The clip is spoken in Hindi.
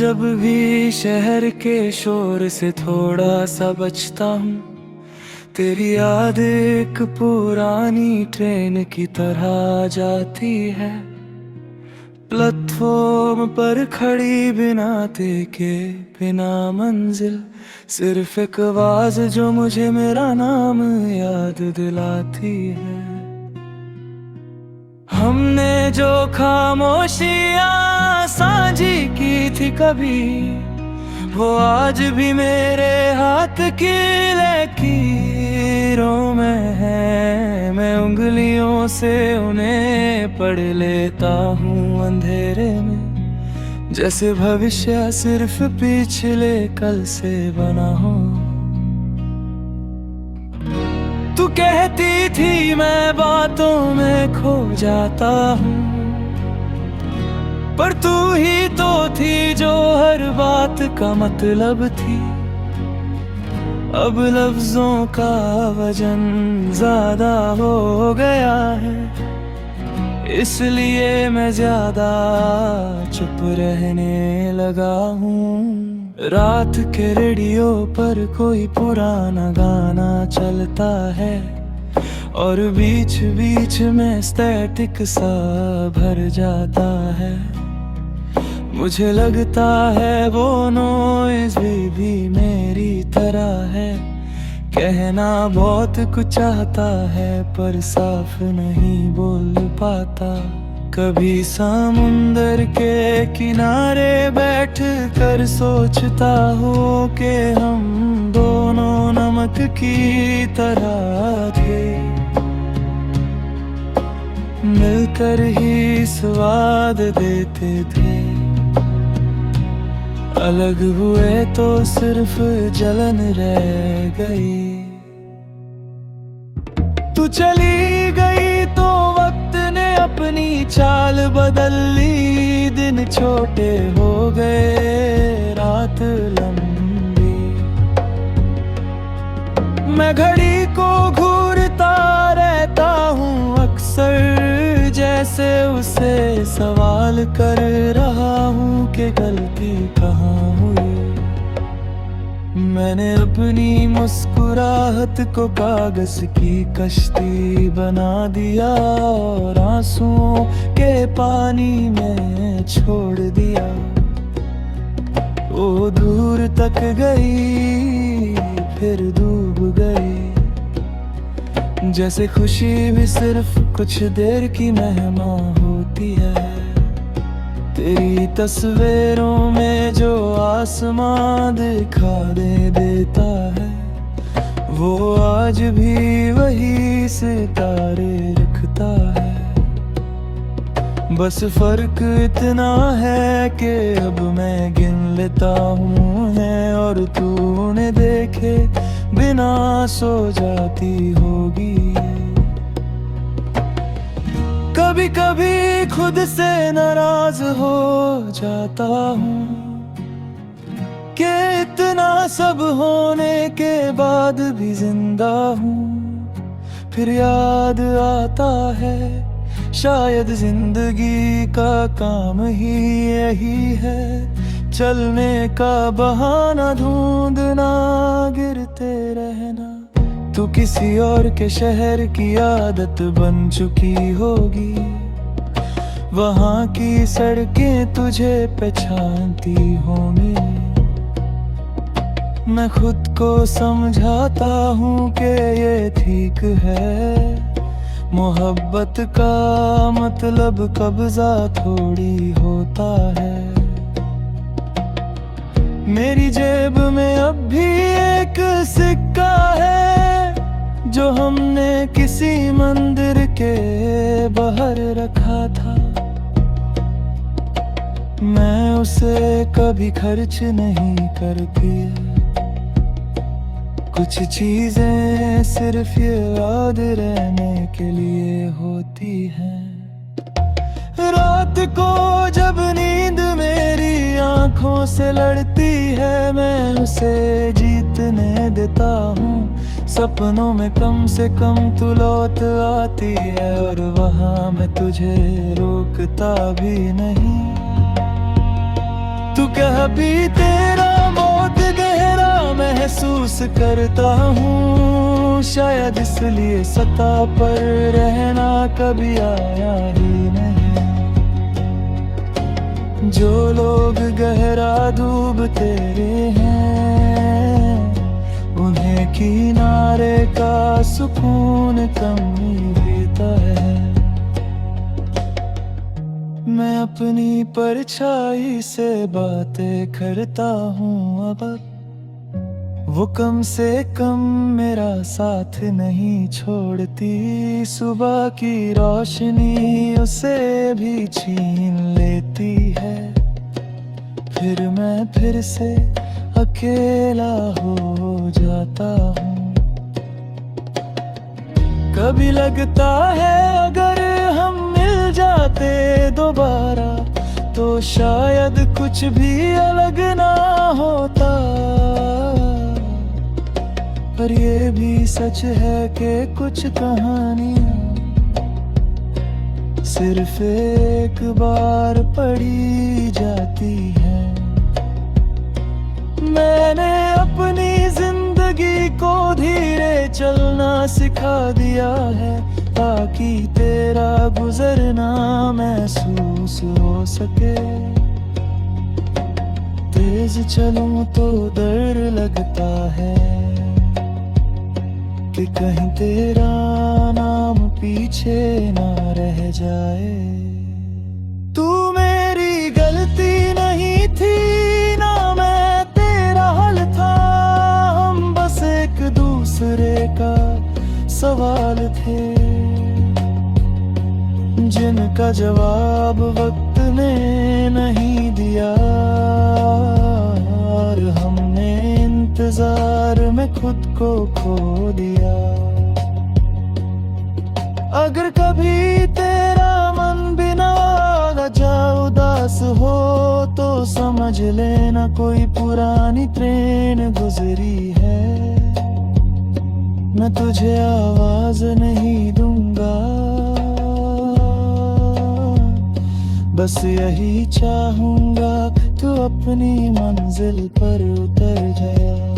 जब भी शहर के शोर से थोड़ा सा बचता हूँ, तेरी याद एक पुरानी ट्रेन की तरह जाती है। प्लेटफॉर्म पर खड़ी बिना देखे बिना मंजिल, सिर्फ एक आवाज जो मुझे मेरा नाम याद दिलाती है। हमने जो खामोशियाँ साझी की थी कभी, वो आज भी मेरे हाथ की लकीरों में है। मैं उंगलियों से उन्हें पढ़ लेता हूँ अंधेरे में, जैसे भविष्य सिर्फ पिछले कल से बना हो। तू कहती थी मैं बातों में खो जाता हूँ, पर तू ही तो थी जो हर बात का मतलब थी। अब लफ्जों का वजन ज्यादा हो गया है, इसलिए मैं ज्यादा चुप रहने लगा हूँ। रात के रेडियो पर कोई पुराना गाना चलता है, और बीच बीच में स्टैटिक सा भर जाता है। मुझे लगता है वो नॉइज़ भी मेरी तरह है, कहना बहुत कुछ चाहता है पर साफ नहीं बोल पाता। कभी समुंदर के किनारे बैठ कर सोचता हूँ कि हम दोनों नमक की तरह थे, मिलकर ही स्वाद देते थे। अलग हुए तो सिर्फ जलन रह गई। तू चली गई तो वक्त ने अपनी चाल बदल ली। दिन छोटे हो गए, रात लंबी। मैं घड़ी को घूरता रहता हूँ अक्सर, जैसे उसे सवाल कर रहा हूँ कि गलती कहाँ हुई। मैंने अपनी मुस्कुराहट को कागज की कश्ती बना दिया, और आंसुओं के पानी में छोड़ दिया। वो दूर तक गई फिर डूब गई, जैसे खुशी भी सिर्फ कुछ देर की मेहमान होती है। तेरी तस्वीरों में जो आसमां दिखा देता है, वो आज भी वही सितारे रखता है। बस फर्क इतना है कि अब मैं गिन लेता हूँ है, और तू उन्हें देखे बिना सो जाती होगी। कभी कभी खुद से नाराज हो जाता हूँ कि इतना सब होने के बाद भी जिंदा हूँ। फिर याद आता है शायद जिंदगी का काम ही यही है, चलने का बहाना ढूंढना, गिरते रहना। तू किसी और के शहर की आदत बन चुकी होगी, वहाँ की सड़कें तुझे पहचानती होंगी। मैं खुद को समझाता हूँ कि ये ठीक है, मोहब्बत का मतलब कब्जा थोड़ी होता है। मेरी जेब में अब भी एक सिक्का है, जो हमने किसी मंदिर के बाहर रखा था। मैं उसे कभी खर्च नहीं करती, कुछ चीजें सिर्फ याद रहने के लिए होती हैं। रात को जब नींद मेरी आंखों से लड़ती है, मैं उसे जीतने देता हूँ। सपनों में कम से कम तू लौट आती है, और वहाँ मैं तुझे रोकता भी नहीं। तू कह भी तेरा मौत गहरा महसूस करता हूँ, शायद इसलिए सतह पर रहना कभी आया ही नहीं। जो लोग गहरा डूबते हैं, उन्हें किनारे का सुकून कम मिलता है। मैं अपनी परछाई से बातें करता हूँ अब, वो कम से कम मेरा साथ नहीं छोड़ती। सुबह की रोशनी उसे भी छीन लेती है, फिर मैं फिर से अकेला हो जाता हूँ। कभी लगता है अगर हम मिल जाते दोबारा, तो शायद कुछ भी अलग ना होता। पर ये भी सच है कि कुछ कहानियां सिर्फ एक बार पढ़ी जाती है। मैंने अपनी जिंदगी को धीरे चलना सिखा दिया है, ताकि तेरा गुजरना महसूस हो सके। तेज चलूं तो डर लगता है कि कहीं तेरा नाम पीछे ना रह जाए। तू मेरी गलती नहीं थी ना मैं तेरा हल था, हम बस एक दूसरे का सवाल थे, जिनका जवाब वक्त ने नहीं दिया। और हमने इंतजार में खुद को खो दिया। अगर कभी तेरा मन बिना वजह उदास हो, तो समझ लेना कोई पुरानी ट्रेन गुजरी है। मैं तुझे आवाज नहीं दूंगा, बस यही चाहूंगा तू अपनी मंजिल पर उतर जा।